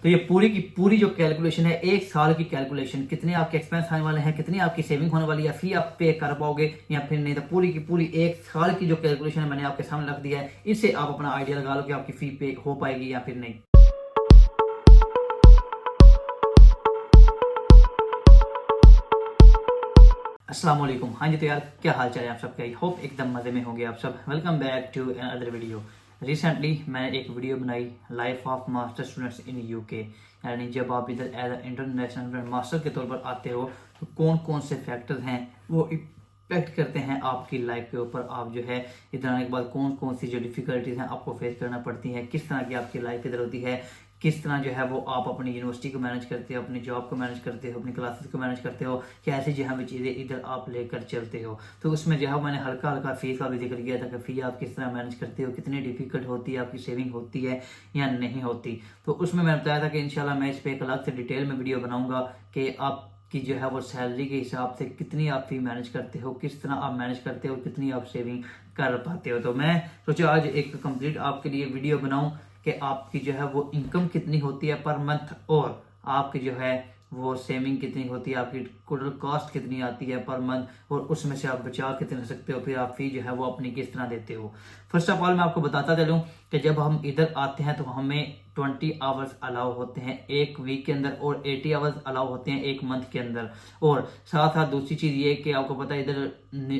तो ये पूरी की पूरी जो कैलकुलेशन है, एक साल की कैलकुलेशन, कितने आपके एक्सपेंस आने वाले हैं, कितनी आपकी सेविंग होने वाली है, फी आप पे कर पाओगे या फिर नहीं, तो पूरी की पूरी एक साल की जो कैलकुलेशन है मैंने आपके सामने रख दिया है। इससे आप अपना आइडिया लगा लो कि आपकी फी पे हो पाएगी या फिर नहीं। अस्सलाम वालेकुम। हाँ जी, तो यार क्या हाल चाल है आप सबके? आई होप एकदम मज़े में होंगे आप सब। Welcome back to another video. Recently मैंने एक वीडियो बनाई, life of master students in UK, यानी जब आप इधर एज अ इंटरनेशनल मास्टर के तौर पर आते हो तो कौन कौन से फैक्टर्स हैं वो इम्पेक्ट करते हैं आपकी लाइफ के ऊपर। आप जो है इधर आने के बाद कौन कौन सी जो डिफिकल्टीज हैं आपको फेस करना पड़ती हैं, किस तरह की आपकी लाइफ इधर होती है, किस तरह जो है वो आप अपनी यूनिवर्सिटी को मैनेज करते हो, अपनी जॉब को मैनेज करते हो, अपनी क्लासेस को मैनेज करते हो, कैसे जो है चीज़ें इधर आप लेकर चलते हो। तो उसमें जो है मैंने हल्का हल्का फीस का भी जिक्र किया था कि फी आप किस तरह मैनेज करते हो, कितनी डिफिकल्ट होती है, आपकी सेविंग होती है या नहीं होती। तो उसमें मैंने बताया था कि इंशाल्लाह मैं इस पर एक अलग से डिटेल में वीडियो बनाऊंगा कि आप कि जो है वो सैलरी के हिसाब से कितनी आप फी मैनेज करते हो, किस तरह आप मैनेज करते हो, कितनी आप सेविंग कर पाते हो। तो मैं सोचा आज एक कंप्लीट आपके लिए वीडियो बनाऊं कि आपकी जो है वो इनकम कितनी होती है पर मंथ, और आपकी जो है वो सेविंग कितनी होती है, आपकी टोटल कॉस्ट कितनी आती है पर मंथ, और उसमें से आप बचा कितने सकते हो, फिर आप फी जो है वो अपनी किस तरह देते हो। फर्स्ट ऑफ ऑल मैं आपको बताता चलूँ कि जब हम इधर आते हैं तो हमें 20 आवर्स अलाउ होते हैं एक वीक के अंदर और 80 आवर्स अलाउ होते हैं एक मंथ के अंदर। और साथ साथ दूसरी चीज़ ये कि आपको पता है इधर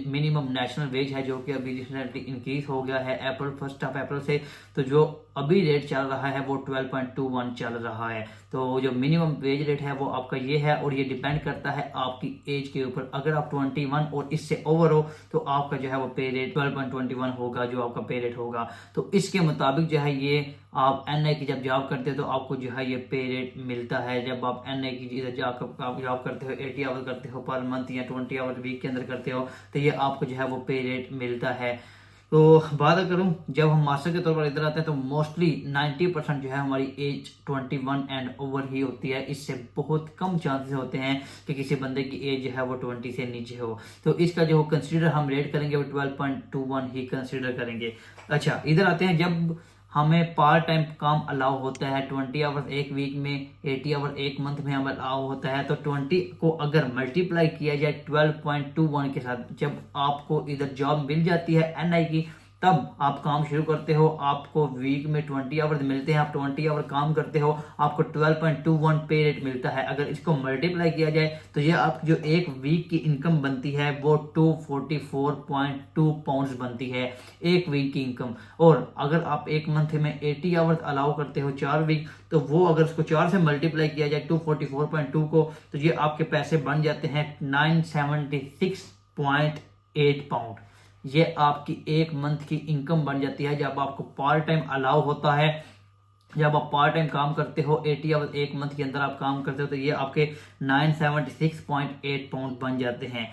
मिनिमम नेशनल वेज है जो कि अभी रिसेंटली इंक्रीज हो गया है अप्रैल 1 अप्रैल से। तो जो अभी रेट चल रहा है वो 12.21 चल रहा है। तो जो मिनिमम वेज रेट है वो आपका ये है, और ये डिपेंड करता है आपकी एज के ऊपर। अगर आप 21 और इससे ओवर हो तो आपका जो है वो पे रेट 12.21 होगा, जो आपका पे रेट होगा। तो इसके मुताबिक जो है ये आप एनआई की जब जॉब करते हो तो आपको जो है ये पे रेट मिलता है। जब आप एनआई की जॉब करते हो, 80 आवर करते हो पर मंथ या 20 आवर वीक के अंदर करते हो, तो ये आपको जो है वो पे रेट मिलता है। तो बात करूं जब हम मास्टर के तौर पर इधर आते हैं तो मोस्टली 90% जो है हमारी एज 21 एंड ओवर ही होती है। इससे बहुत कम चांसेस होते हैं कि किसी बंदे की एज जो है वो 20 से नीचे हो। तो इसका जो कंसिडर हम रेट करेंगे वो 12.21 ही कंसिडर करेंगे। अच्छा, इधर आते हैं जब हमें पार्ट टाइम काम अलाउ होता है 20 आवर्स एक वीक में, 80 आवर एक मंथ में हमें अलाउ होता है। तो 20 को अगर मल्टीप्लाई किया जाए 12.21 के साथ, जब आपको इधर जॉब मिल जाती है एनआई की, तब आप काम शुरू करते हो, आपको वीक में 20 आवर्स मिलते हैं, आप 20 आवर काम करते हो, आपको 12.21 पे रेट मिलता है। अगर इसको मल्टीप्लाई किया जाए तो ये आप जो एक वीक की इनकम बनती है वो 244.2 पाउंड्स बनती है एक वीक की इनकम। और अगर आप एक मंथ में 80 आवर्स अलाउ करते हो 4 वीक, तो वो अगर उसको 4 से मल्टीप्लाई किया जाए 244.2 को, तो ये आपके पैसे बन जाते हैं 976.8 पाउंड। ये आपकी एक मंथ की इनकम बन जाती है जब आपको पार्ट टाइम अलाउ होता है। जब आप पार्ट टाइम काम करते हो 80 आवर एक मंथ के अंदर आप काम करते हो, तो ये आपके 976.8 पाउंड बन जाते हैं।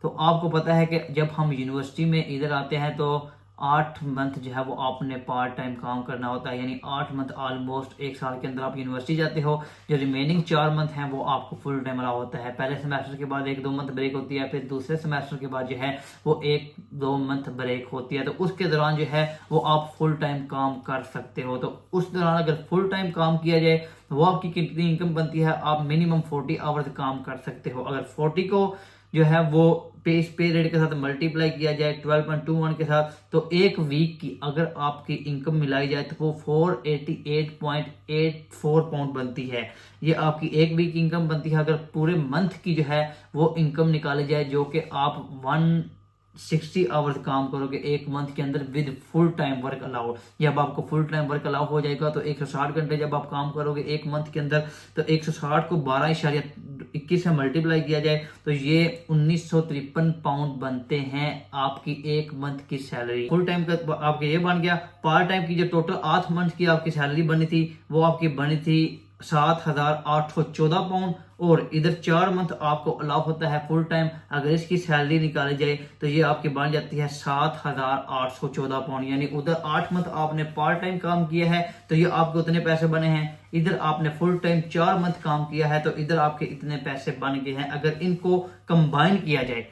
तो आपको पता है कि जब हम यूनिवर्सिटी में इधर आते हैं तो 8 मंथ जो है वो आपने पार्ट टाइम काम करना होता है, यानी 8 मंथ ऑलमोस्ट एक साल के अंदर आप यूनिवर्सिटी जाते हो। जो रिमेनिंग 4 मंथ हैं वो आपको फुल टाइम अलाउ होता है। पहले सेमेस्टर के बाद 1-2 मंथ ब्रेक होती है, फिर दूसरे सेमेस्टर के बाद जो है वो 1-2 मंथ ब्रेक होती है। तो उसके दौरान जो है वो आप फुल टाइम काम कर सकते हो। तो उस दौरान अगर फुल टाइम काम किया जाए तो वो आपकी कितनी इनकम बनती है, आप मिनिमम 40 आवर्स काम कर सकते हो। अगर 40 को जो है वो पे रेट के साथ मल्टीप्लाई किया जाए 12.21 के साथ, तो एक वीक की अगर आपकी इनकम मिलाई जाए तो वो 488.84 पाउंड बनती है। ये आपकी एक वीक की इनकम बनती है। अगर पूरे मंथ की जो है वो इनकम निकाली जाए, जो कि आप 160 आवर्स काम करोगे एक मंथ के अंदर with full time work allow. जब आपको फुल टाइम वर्क अलाउ हो जाएगा तो 160 घंटे जब आप काम करोगे एक मंथ के अंदर, तो 160 को 12.21 से मल्टीप्लाई किया जाए तो ये 1953 पाउंड बनते हैं आपकी एक मंथ की सैलरी। फुल टाइम का आपके ये बन गया। पार्ट टाइम की जो टोटल 8 मंथ की आपकी सैलरी बनी थी वो आपकी बनी थी 7,814 पाउंड। और इधर 4 मंथ आपको अलाउ होता है फुल टाइम। अगर इसकी सैलरी निकाली जाए तो ये आपकी बन जाती है 7,814 पाउंड। यानी उधर 8 मंथ आपने पार्ट टाइम काम किया है तो ये आपको उतने पैसे बने हैं। इधर आपने फुल टाइम 4 मंथ काम किया है तो इधर आपके इतने पैसे बन गए हैं। अगर इनको कंबाइन किया जाए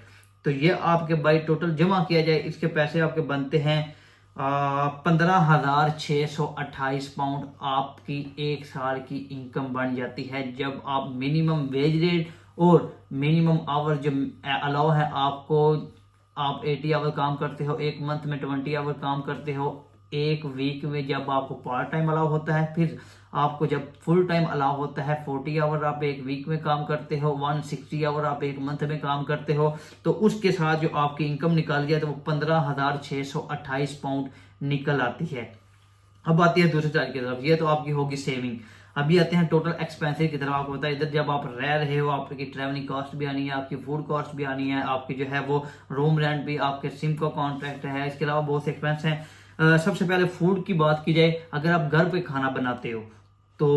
तो ये आपके बाई टोटल जमा किया जाए इसके पैसे आपके बनते हैं 15,628 पाउंड आपकी एक साल की इनकम बन जाती है जब आप मिनिमम वेज रेट और मिनिमम आवर जो अलाउ है आपको। आप 80 आवर काम करते हो, एक मंथ में 20 आवर काम करते हो, एक वीक में जब आपको पार्ट टाइम अलाउ होता है, फिर आपको जब फुल टाइम अलाउ होता है 40 आवर आप एक वीक में काम करते हो, 160 आवर आप एक मंथ में काम करते हो, तो उसके साथ जो आपकी इनकम निकाल जाए तो वो 15,628 पाउंड निकल आती है। अब आती है दूसरे चार्ज की तरफ, ये तो आपकी होगी सेविंग। अभी आते हैं टोटल एक्सपेंसेस की तरफ। आपको पता है इधर जब आप रह रहे हो आपकी ट्रैवलिंग कॉस्ट भी आनी है, आपकी फूड कॉस्ट भी आनी है, आपकी जो है वो रूम रेंट भी, आपके सिम का कॉन्ट्रैक्ट है, इसके अलावा बहुत से एक्सपेंस हैं। सबसे पहले फूड की बात की जाए, अगर आप घर पे खाना बनाते हो तो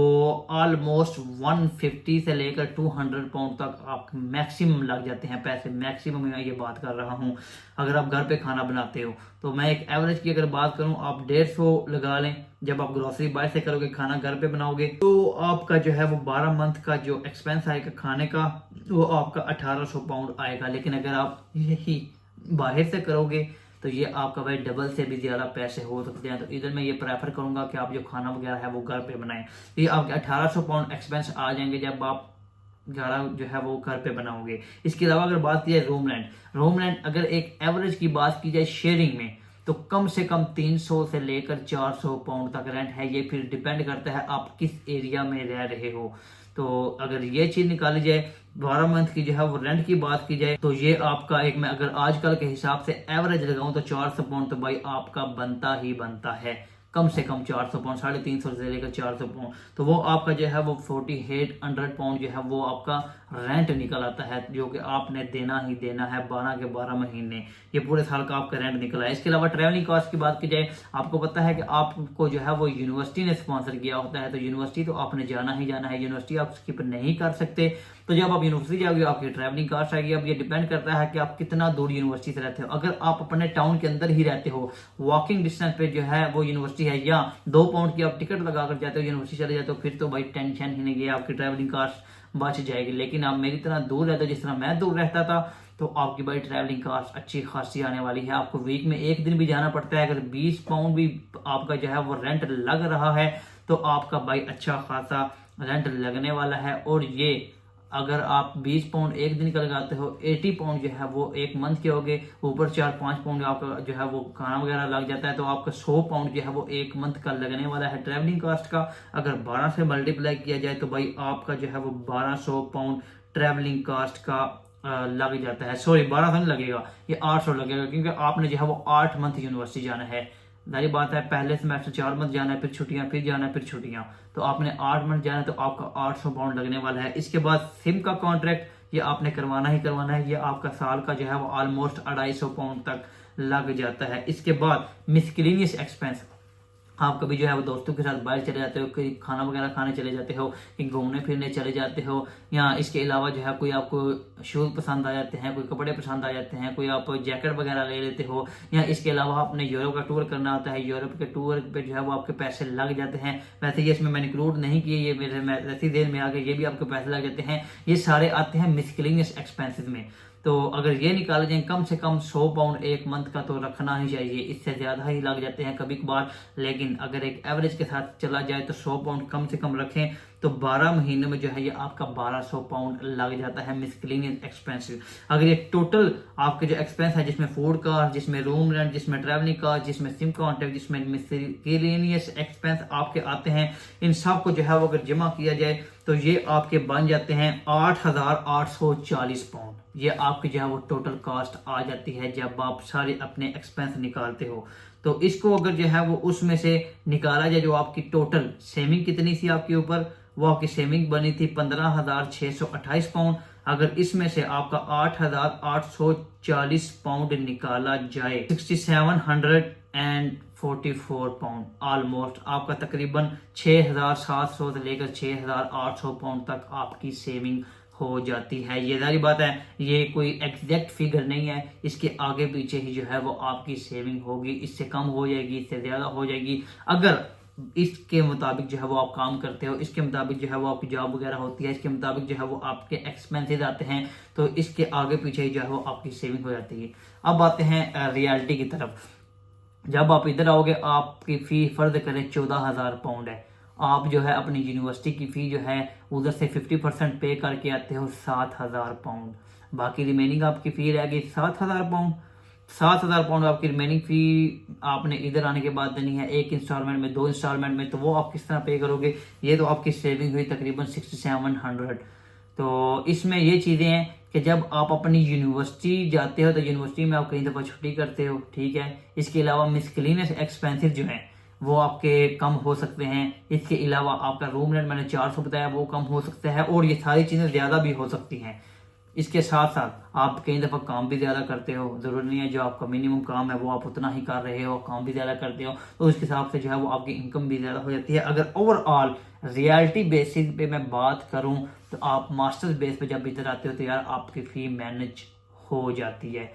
ऑलमोस्ट 150 से लेकर 200 पाउंड तक आप मैक्सिमम लग जाते हैं पैसे। मैक्सिमम मैं ये बात कर रहा हूँ अगर आप घर पे खाना बनाते हो तो। मैं एक एवरेज की अगर बात करूँ, आप 150 लगा लें। जब आप ग्रोसरी बाय से करोगे, खाना घर पे बनाओगे, तो आपका जो है वो 12 मंथ का जो एक्सपेंस आएगा खाने का वो आपका 1800 पाउंड आएगा। लेकिन अगर आप यही बाहर से करोगे तो ये आपका भाई डबल से भी ज्यादा पैसे हो सकते हैं। तो इधर मैं ये प्रेफर करूंगा कि आप जो खाना वगैरह है वो घर पे बनाएं। तो ये आपके 1800 पाउंड एक्सपेंस आ जाएंगे जब आप खाना जो है वो घर पे बनाओगे। इसके अलावा अगर बात की जाए रूम रेंट अगर एक एवरेज की बात की जाए शेयरिंग में तो कम से कम 300 से लेकर 400 पाउंड तक रेंट है। ये फिर डिपेंड करता है आप किस एरिया में रह रहे हो। तो अगर ये चीज निकाली जाए, 12 मंथ की जो है वो रेंट की बात की जाए, तो ये आपका एक, मैं अगर आजकल के हिसाब से एवरेज लगाऊं तो 400 पाउंड तो भाई आपका बनता ही बनता है। कम से कम 400 पाउंड, 350 से लेकर 400 पाउंड, तो वो आपका जो है वो 4800 पाउंड जो है वो आपका रेंट निकल आता है, जो कि आपने देना ही देना है 12 के 12 महीने। ये पूरे साल का आपका रेंट निकला है। इसके अलावा ट्रैवलिंग कॉस्ट की बात की जाए, आपको पता है कि आपको जो है वो यूनिवर्सिटी ने स्पॉन्सर किया होता है, तो यूनिवर्सिटी तो आपने जाना ही जाना है, यूनिवर्सिटी आप स्किप नहीं कर सकते। तो जब आप यूनिवर्सिटी जाओगे आपकी ट्रैवलिंग कॉस्ट आएगी। अब ये डिपेंड करता है कि आप कितना दूर यूनिवर्सिटी से रहते हो। अगर आप अपने टाउन के अंदर ही रहते हो, वॉकिंग डिस्टेंस पे जो है वो यूनिवर्सिटी है, या 2 पाउंड की आप टिकट लगाकर जाते हो यूनिवर्सिटी चले जाते हो, फिर तो भाई टेंशन ही नहीं है, आपकी ट्रैवलिंग कॉस्ट बच जाएगी। लेकिन आप मेरी तरह दूर रहते हो, जिस तरह मैं दूर रहता था, तो आपकी भाई ट्रैवलिंग कॉस्ट अच्छी खासी आने वाली है। आपको वीक में एक दिन भी जाना पड़ता है, अगर 20 पाउंड भी आपका जो है वो रेंट लग रहा है तो आपका भाई अच्छा खासा रेंट लगने वाला है। और ये अगर आप 20 पाउंड एक दिन का लगाते हो, 80 पाउंड जो है वो एक मंथ के हो गए, ऊपर 4-5 पाउंड आपका जो है वो खाना वगैरह लग जाता है, तो आपका 100 पाउंड जो है वो एक मंथ का लगने वाला है ट्रैवलिंग कॉस्ट का। अगर 12 से मल्टीप्लाई किया जाए तो भाई आपका जो है वो 1200 पाउंड ट्रैवलिंग कॉस्ट का लग जाता है। सॉरी, 1200 नहीं लगेगा, ये 800 लगेगा, क्योंकि आपने जो है वो 8 मंथ यूनिवर्सिटी जाना है। जारी बात है, पहले सेमेस्टर 4 मंथ जाना है, फिर छुट्टियां, फिर जाना है, फिर छुट्टियां, तो आपने 8 मंथ जाना है, तो आपका 800 पाउंड लगने वाला है। इसके बाद सिम का कॉन्ट्रैक्ट ये आपने करवाना ही करवाना है, ये आपका साल का जो है वो ऑलमोस्ट 250 पाउंड तक लग जाता है। इसके बाद मिसकेलेनियस एक्सपेंस, आप कभी जो है वो दोस्तों के साथ बाहर चले जाते हो, कहीं खाना वगैरह खाने चले जाते हो, कहीं घूमने फिरने चले जाते हो, या इसके अलावा जो है कोई आपको शूज पसंद आ जाते हैं, कोई कपड़े पसंद आ जाते हैं, कोई आप जैकेट वगैरह ले लेते हो, या इसके अलावा आपने यूरोप का टूर करना होता है, यूरोप के टूर पे जो है वो आपके पैसे लग जाते हैं। वैसे ये इसमें मैंने इंक्लूड नहीं किए, ये मेरे ऐसी देर में आ गए, ये भी आपके पैसे लग जाते हैं। ये सारे आते हैं मिसकेलेनियस एक्सपेंसेस में। तो अगर ये निकाले जाए, कम से कम 100 पाउंड एक मंथ का तो रखना ही चाहिए, इससे ज्यादा ही लग जाते हैं कभी कभार। लेकिन अगर एक एवरेज के साथ चला जाए तो 100 पाउंड कम से कम रखें, तो 12 महीने में जो है ये आपका 1200 पाउंड लग जाता है मिसकेलेनियस एक्सपेंसिव। अगर ये टोटल आपके जो एक्सपेंस है, जिसमें फूड का, जिसमें रूम रेंट, जिसमें ट्रैवलिंग का, जिसमें सिम कॉन्ट्रैक्ट, जिसमें मिसकेलेनियस एक्सपेंस आपके आते हैं, इन सब को जो है वो अगर जमा किया जाए तो ये आपके बन जाते हैं 8840 पाउंड। ये आपकी जो है वो टोटल कॉस्ट आ जाती है जब आप सारे अपने एक्सपेंस निकालते हो। तो इसको अगर जो है वो उसमें से निकाला जाए, जो आपकी टोटल सेविंग कितनी थी आपके ऊपर, वो आपकी सेविंग बनी थी 15,628 पाउंड। अगर इसमें से आपका 8,840 पाउंड निकाला जाए, 6744 पाउंड, ऑलमोस्ट आपका तकरीबन 6,700 से लेकर 6,800 पाउंड तक आपकी सेविंग हो जाती है। ये सारी बात है, ये कोई एग्जैक्ट फिगर नहीं है, इसके आगे पीछे ही जो है वो आपकी सेविंग होगी। इससे कम हो जाएगी, इससे ज्यादा हो जाएगी। अगर इसके मुताबिक जो है वो आप काम करते हो, इसके मुताबिक जो है वो आपकी जॉब वगैरह होती है, इसके मुताबिक जो है वो आपके एक्सपेंसेस आते हैं, तो इसके आगे पीछे ही जो है वो आपकी सेविंग हो जाती है। अब आते हैं रियलिटी की तरफ। जब आप इधर आओगे आपकी फ़ी फ़र्ज़ करें 14,000 पाउंड है, आप जो है अपनी यूनिवर्सिटी की फ़ी जो है उधर से 50% पे करके आते हो 7,000 पाउंड, बाकी रिमेनिंग आपकी फ़ी रह गई 7,000 पाउंड। 7,000 पाउंड आपकी रिमेनिंग फ़ी आपने इधर आने के बाद देनी है, एक इंस्टॉलमेंट में, 2 इंस्टॉलमेंट में, तो वो आप किस तरह पे करोगे? ये तो आपकी सेविंग हुई तकरीबन 6700। तो इसमें ये चीज़ें हैं कि जब आप अपनी यूनिवर्सिटी जाते हो तो यूनिवर्सिटी में आप कई दफ़ा छुट्टी करते हो, ठीक है। इसके अलावा मिसक्लेनियस एक्सपेंसेस जो हैं वो आपके कम हो सकते हैं। इसके अलावा आपका रूम रेंट मैंने 400 बताया, वो कम हो सकता है, और ये सारी चीज़ें ज़्यादा भी हो सकती हैं। इसके साथ साथ आप कई दफ़ा काम भी ज़्यादा करते हो, ज़रूरी नहीं है जो आपका मिनिमम काम है वो आप उतना ही कर रहे हो, काम भी ज़्यादा करते हो, तो उसके हिसाब से जो है वो आपकी इनकम भी ज़्यादा हो जाती है। अगर ओवरऑल रियलिटी बेसिस पे मैं बात करूं तो आप मास्टर्स बेस पे जब इधर आते हो तो यार आपकी फ़ी मैनेज हो जाती है।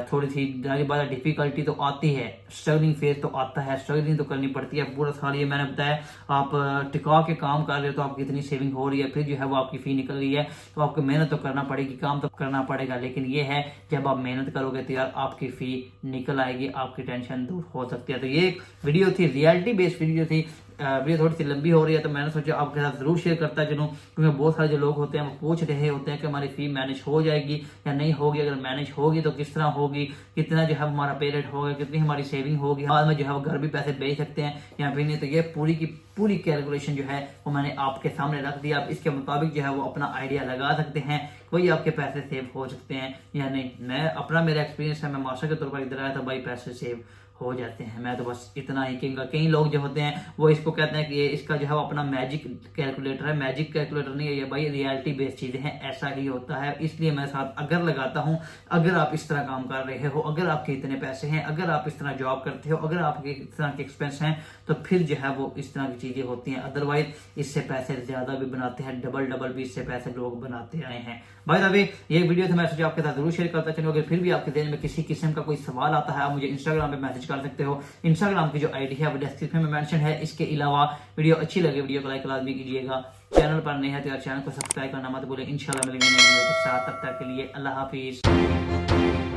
थोड़ी सी जारी बात डिफिकल्टी तो आती है, स्ट्रगलिंग फेज तो आता है, स्ट्रगलिंग तो करनी पड़ती है पूरा साल। ये मैंने बताया, आप टिका के काम कर रहे हो तो आपकी इतनी सेविंग हो रही है, फिर जो है वो आपकी फ़ी निकल रही है, तो आपको मेहनत तो करना पड़ेगी, काम तो करना पड़ेगा। लेकिन ये है जब आप मेहनत करोगे तो यार आपकी फ़ी निकल आएगी, आपकी टेंशन दूर हो सकती है। तो ये एक वीडियो थी, रियलिटी बेस्ड वीडियो थी। वीडियो थोड़ी सी लंबी हो रही है तो मैंने सोचा आपके साथ जरूर शेयर करता चलूं, क्योंकि बहुत सारे जो लोग होते हैं वो पूछ रहे होते हैं कि हमारी फ़ी मैनेज हो जाएगी या नहीं होगी, अगर मैनेज होगी तो किस तरह होगी, कितना जो है हमारा पे रेट होगा, कितनी हमारी सेविंग होगी, बाद में जो है वो घर भी पैसे बेच सकते हैं या फिर नहीं। तो ये पूरी की पूरी कैलकुलेशन जो है वो मैंने आपके सामने रख दिया। आप इसके मुताबिक जो है वो अपना आइडिया लगा सकते हैं, कोई आपके पैसे सेव हो सकते हैं या नहीं। मैं अपना मेरा एक्सपीरियंस है, मैं मास्टर के तौर पर इधर आया था भाई, पैसे सेव हो जाते हैं। मैं तो बस इतना ही कहूँगा। कई लोग जो होते हैं वो इसको कहते हैं कि ये इसका जो है वो अपना मैजिक कैलकुलेटर है, मैजिक कैलकुलेटर नहीं है ये भाई, रियलिटी बेस्ड चीज़ें हैं, ऐसा ही होता है। इसलिए मैं साथ अगर लगाता हूँ, अगर आप इस तरह काम कर रहे हो, अगर आपके इतने पैसे हैं, अगर आप इस तरह जॉब करते हो, अगर आपके इस तरह के एक्सपेंस हैं, तो फिर जो है वो इस तरह की चीज़ें होती हैं। अदरवाइज इससे पैसे ज़्यादा भी बनाते हैं, डबल भी इससे पैसे लोग बनाते आए हैं। भाई अभी ये वीडियो था, मैं सोचा आपके साथ जरूर शेयर करता चलूँ। अगर फिर भी आपके दिल में किसी किस्म का कोई सवाल आता है, आप मुझे इंस्टाग्राम पे मैसेज कर सकते हो। इंस्टाग्राम की जो आईडी है वो डिस्क्रिप्शन में मेंशन है। इसके अलावा वीडियो अच्छी लगे वीडियो को लाइक लाजमी कीजिएगा, चैनल पर नए हैं तो यार चैनल को सब्सक्राइब करना मत भूलें। इंशाल्लाह मिलेंगे नई वीडियो के साथ, तब तक के लिए अल्लाह हाफिज।